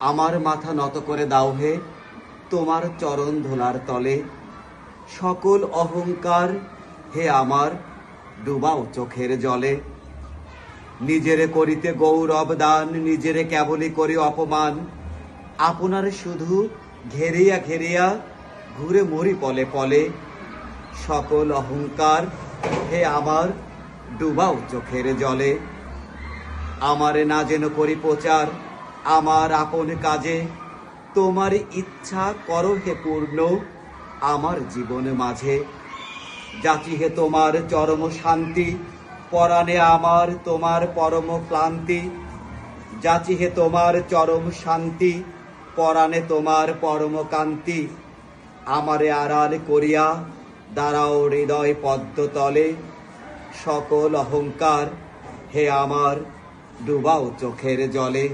আমার মাথা নত করে দাও হে তোমার চরণ ধুলার তলে। সকল অহংকার হে আমার ডুবাও চোখের জলে। নিজেরে করিতে গৌরব দান, নিজেরে কেবলই করি অপমান। আপনার শুধু ঘেরিয়া ঘেরিয়া ঘুরে মরি পলে পলে। সকল অহংকার হে আমার ডুবাও চোখের জলে। আমারে না যেন করি প্রচার আমার আপন কাজে। তোমার ইচ্ছা করো হে পূর্ণ আমার জীবন মাঝে। যাচি হে তোমার চরম শান্তি, পরাণে আমার তোমার পরম ক্লান্তি। যাচি হে তোমার চরম শান্তি, পরাণে তোমার পরম কান্তি। আমারে আড়াল করিয়া দাঁড়াও হৃদয় পদ্ম তলে। সকল অহংকার হে আমার ডুবাও চোখের জলে।